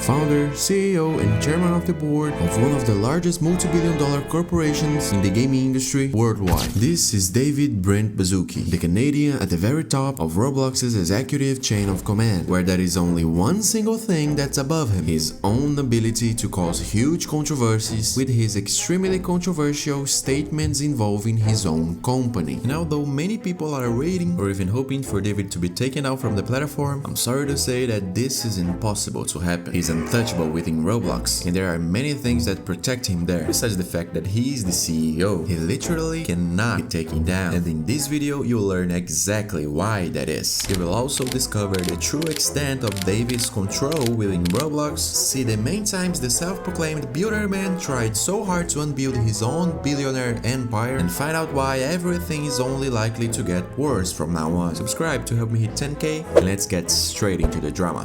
founder, CEO, and chairman of the board of one of the largest multi-billion-dollar corporations in the gaming industry worldwide. This is David Brent Baszucki, the Canadian at the very top of Roblox's executive chain of command, where there is only one single thing that's above him: his own ability to cause huge controversies with his extremely controversial statements involving his own company. And although many people are waiting or even hoping for David to be taken out from the platform, I'm sorry to say that this is impossible to happen. He's untouchable within Roblox, and there are many things that protect him there, besides the fact that he is the CEO. He literally cannot be taken down, and in this video you'll learn exactly why that is. You will also discover the true extent of David's control within Roblox, see the main times the self-proclaimed Builderman tried so hard to unbuild his own billionaire empire, and find out why everything is only likely to get worse from now on. Subscribe to help me hit 10k, and let's get straight into the drama.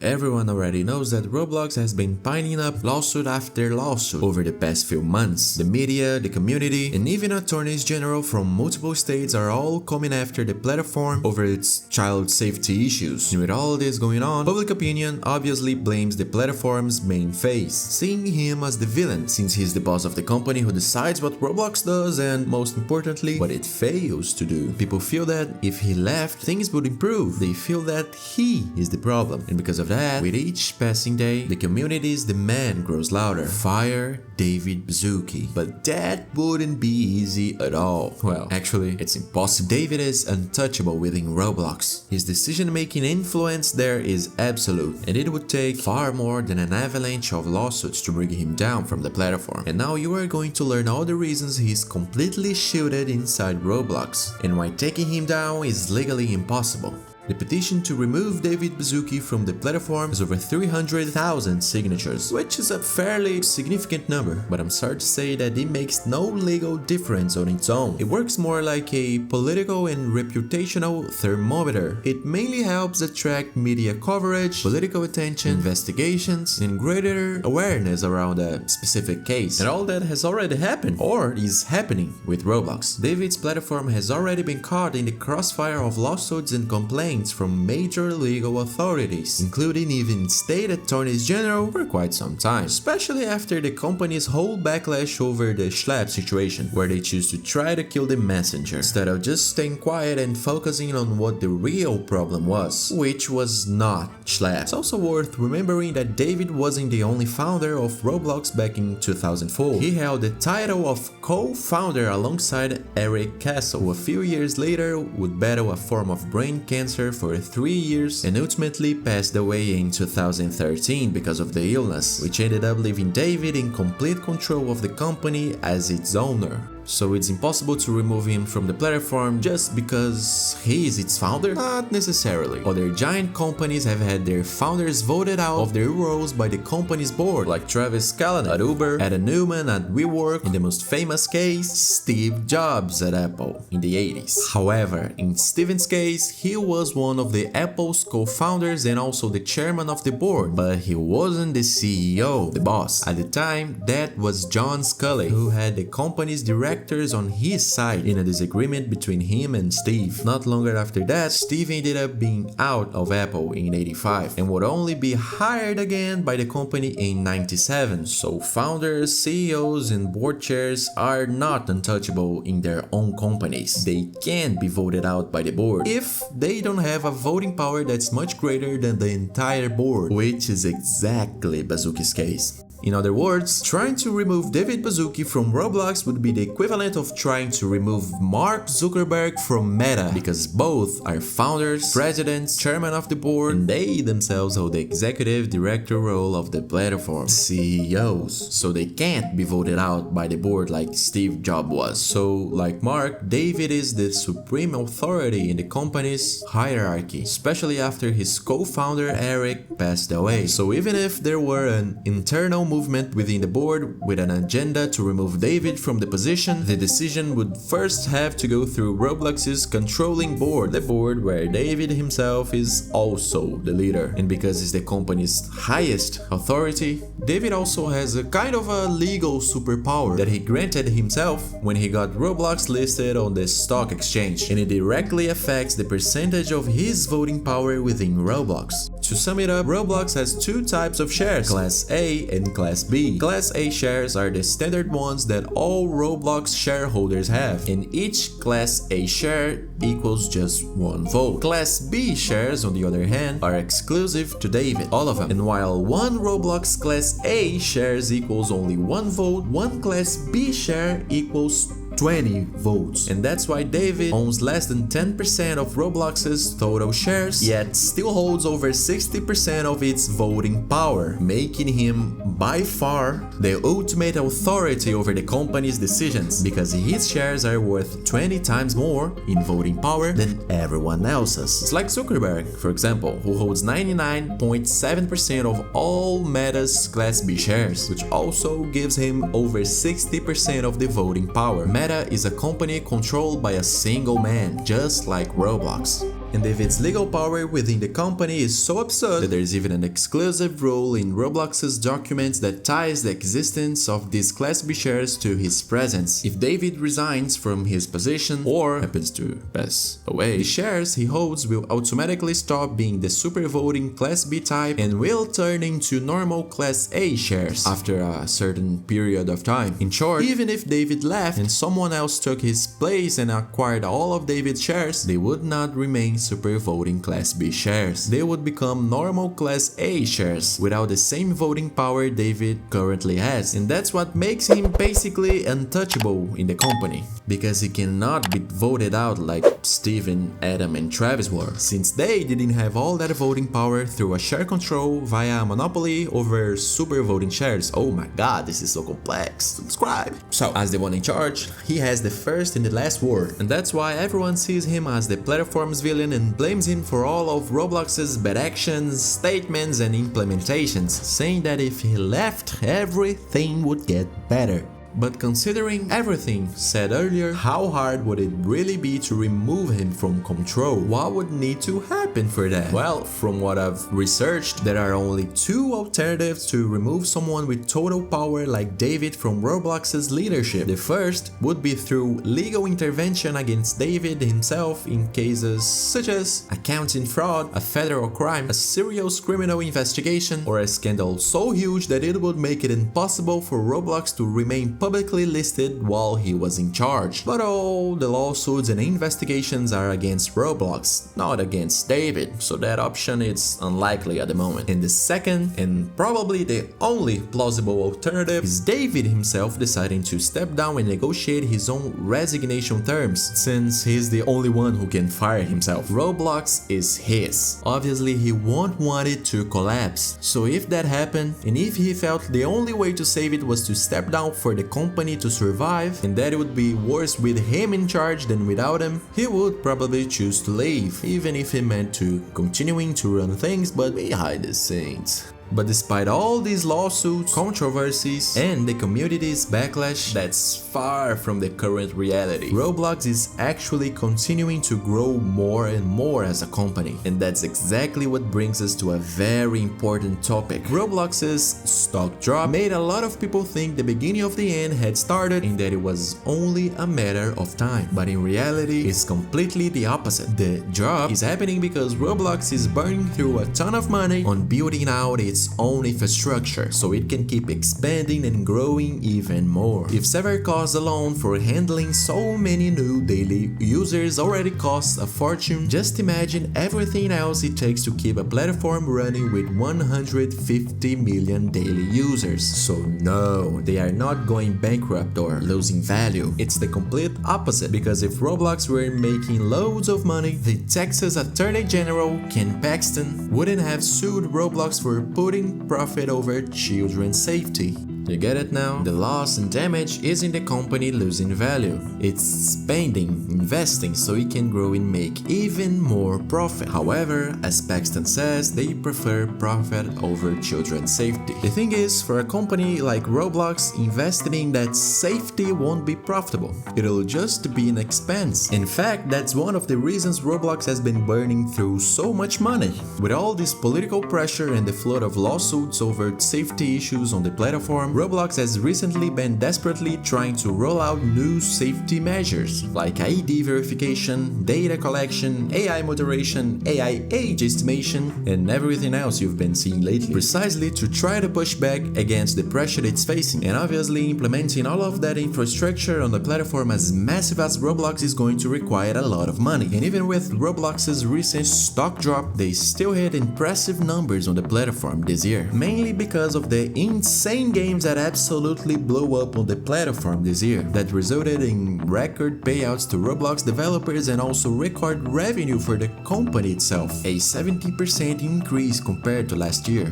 Everyone already knows that Roblox has been piling up lawsuit after lawsuit over the past few months. The media, the community, and even attorneys general from multiple states are all coming after the platform over its child safety issues. And with all this going on, public opinion obviously blames the platform's main face, seeing him as the villain, since he's the boss of the company who decides what Roblox does and, most importantly, what it fails to do. People feel that if he left, things would improve. They feel that he is the problem, and because of that, with each passing day, the community's demand grows louder. Fire David Baszucki. But that wouldn't be easy at all. Well, actually, it's impossible. David is untouchable within Roblox. His decision-making influence there is absolute, and it would take far more than an avalanche of lawsuits to bring him down from the platform. And now you are going to learn all the reasons he's completely shielded inside Roblox, and why taking him down is legally impossible. The petition to remove David Baszucki from the platform has over 300,000 signatures, which is a fairly significant number, but I'm sorry to say that it makes no legal difference on its own. It works more like a political and reputational thermometer. It mainly helps attract media coverage, political attention, investigations, and greater awareness around a specific case. And all that has already happened, or is happening, with Roblox. David's platform has already been caught in the crossfire of lawsuits and complaints from major legal authorities, including even state attorneys general, for quite some time, especially after the company's whole backlash over the Schlapp situation, where they choose to try to kill the messenger instead of just staying quiet and focusing on what the real problem was, which was not Schlapp. It's also worth remembering that David wasn't the only founder of Roblox back in 2004. He held the title of co-founder alongside Eric Castle, who a few years later would battle a form of brain cancer for 3 years and ultimately passed away in 2013 because of the illness, which ended up leaving David in complete control of the company as its owner. So it's impossible to remove him from the platform just because he is its founder? Not necessarily. Other giant companies have had their founders voted out of their roles by the company's board, like Travis Kalanick at Uber, Adam Neumann at WeWork, in the most famous case, Steve Jobs at Apple in the 80s. However, in Steven's case, he was one of the Apple's co-founders and also the chairman of the board, but he wasn't the CEO, the boss. At the time, that was John Sculley, who had the company's director on his side in a disagreement between him and Steve. Not longer after that, Steve ended up being out of Apple in 85 and would only be hired again by the company in 97. So founders, CEOs, and board chairs are not untouchable in their own companies. They can't be voted out by the board if they don't have a voting power that's much greater than the entire board, which is exactly Baszucki's case. In other words, trying to remove David Baszucki from Roblox would be the equivalent of trying to remove Mark Zuckerberg from Meta, because both are founders, presidents, chairman of the board, and they themselves hold the executive director role of the platform, CEOs. So they can't be voted out by the board like Steve Jobs was. So, like Mark, David is the supreme authority in the company's hierarchy, especially after his co-founder Eric passed away. So even if there were an internal movement within the board with an agenda to remove David from the position, the decision would first have to go through Roblox's controlling board, the board where David himself is also the leader. And because he's the company's highest authority, David also has a kind of a legal superpower that he granted himself when he got Roblox listed on the stock exchange, and it directly affects the percentage of his voting power within Roblox. To sum it up, Roblox has two types of shares, Class A and Class B. Class A shares are the standard ones that all Roblox shareholders have, and each Class A share equals just one vote. Class B shares, on the other hand, are exclusive to David, all of them. And while one Roblox Class A shares equals only one vote, one Class B share equals 20 votes. And that's why David owns less than 10% of Roblox's total shares, yet still holds over 60% of its voting power, making him by far the ultimate authority over the company's decisions, because his shares are worth 20 times more in voting power than everyone else's. It's like Zuckerberg, for example, who holds 99.7% of all Meta's Class B shares, which also gives him over 60% of the voting power. Meta is a company controlled by a single man, just like Roblox. And David's legal power within the company is so absurd that there's even an exclusive rule in Roblox's documents that ties the existence of these Class B shares to his presence. If David resigns from his position or happens to pass away, the shares he holds will automatically stop being the super voting Class B type and will turn into normal Class A shares after a certain period of time. In short, even if David left and someone else took his place and acquired all of David's shares, they would not remain super voting Class B shares. They would become normal Class A shares without the same voting power David currently has. And that's what makes him basically untouchable in the company, because he cannot be voted out like Steven, Adam and Travis were, since they didn't have all that voting power through a share control via a monopoly over super voting shares. Oh my god, this is so complex. Subscribe! So, as the one in charge, he has the first and the last word, and that's why everyone sees him as the platform's villain and blames him for all of Roblox's bad actions, statements and implementations, saying that if he left, everything would get better. But considering everything said earlier, how hard would it really be to remove him from control? What would need to happen for that? Well, from what I've researched, there are only two alternatives to remove someone with total power like David from Roblox's leadership. The first would be through legal intervention against David himself in cases such as accounting fraud, a federal crime, a serious criminal investigation, or a scandal so huge that it would make it impossible for Roblox to remain publicly listed while he was in charge. But all the lawsuits and investigations are against Roblox, not against David, so that option is unlikely at the moment. And the second, and probably the only plausible alternative, is David himself deciding to step down and negotiate his own resignation terms, since he's the only one who can fire himself. Roblox is his. Obviously, he won't want it to collapse. So if that happened, and if he felt the only way to save it was to step down for the company to survive, and that it would be worse with him in charge than without him, he would probably choose to leave, even if he meant to continuing to run things but behind the scenes. But despite all these lawsuits, controversies, and the community's backlash, that's far from the current reality. Roblox is actually continuing to grow more and more as a company, and that's exactly what brings us to a very important topic. Roblox's stock drop made a lot of people think the beginning of the end had started and that it was only a matter of time. But in reality, it's completely the opposite. The drop is happening because Roblox is burning through a ton of money on building out its own infrastructure, so it can keep expanding and growing even more. If server costs alone for handling so many new daily users already costs a fortune, just imagine everything else it takes to keep a platform running with 150 million daily users. So no, they are not going bankrupt or losing value. It's the complete opposite, because if Roblox were making loads of money, the Texas Attorney General Ken Paxton wouldn't have sued Roblox for putting profit over children's safety. You get it now? The loss and damage isn't the company losing value. It's spending, investing so it can grow and make even more profit. However, as Paxton says, they prefer profit over children's safety. The thing is, for a company like Roblox, investing in that safety won't be profitable. It'll just be an expense. In fact, that's one of the reasons Roblox has been burning through so much money. With all this political pressure and the flood of lawsuits over safety issues on the platform, Roblox has recently been desperately trying to roll out new safety measures like ID verification, data collection, AI moderation, AI age estimation, and everything else you've been seeing lately, precisely to try to push back against the pressure it's facing. And obviously, implementing all of that infrastructure on the platform as massive as Roblox is going to require a lot of money. And even with Roblox's recent stock drop, they still hit impressive numbers on the platform this year, mainly because of the insane games that absolutely blew up on the platform this year, that resulted in record payouts to Roblox developers and also record revenue for the company itself, a 70% increase compared to last year.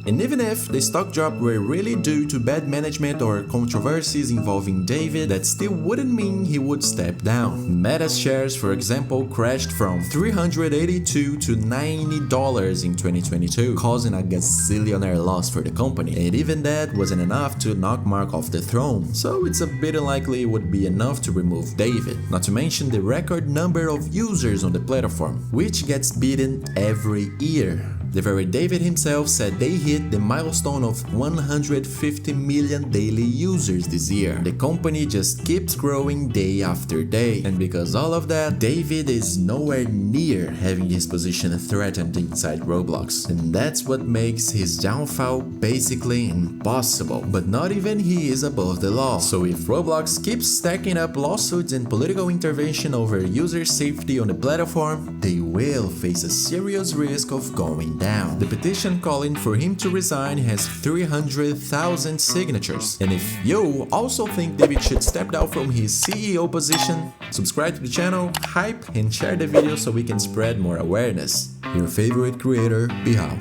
And even if the stock drop were really due to bad management or controversies involving David, that still wouldn't mean he would step down. Meta's shares, for example, crashed from $382 to $90 in 2022, causing a gazillionaire loss for the company. And even that wasn't enough to knock Mark off the throne, so it's a bit unlikely it would be enough to remove David. Not to mention the record number of users on the platform, which gets beaten every year. The very David himself said they hit the milestone of 150 million daily users this year. The company just keeps growing day after day, and because all of that, David is nowhere near having his position threatened inside Roblox, and that's what makes his downfall basically impossible. But not even he is above the law, so if Roblox keeps stacking up lawsuits and political intervention over user safety on the platform, they will face a serious risk of going down. The petition calling for him to resign has 300,000 signatures. And if you also think David should step down from his CEO position, subscribe to the channel, hype, and share the video so we can spread more awareness. Your favorite creator, Bihal.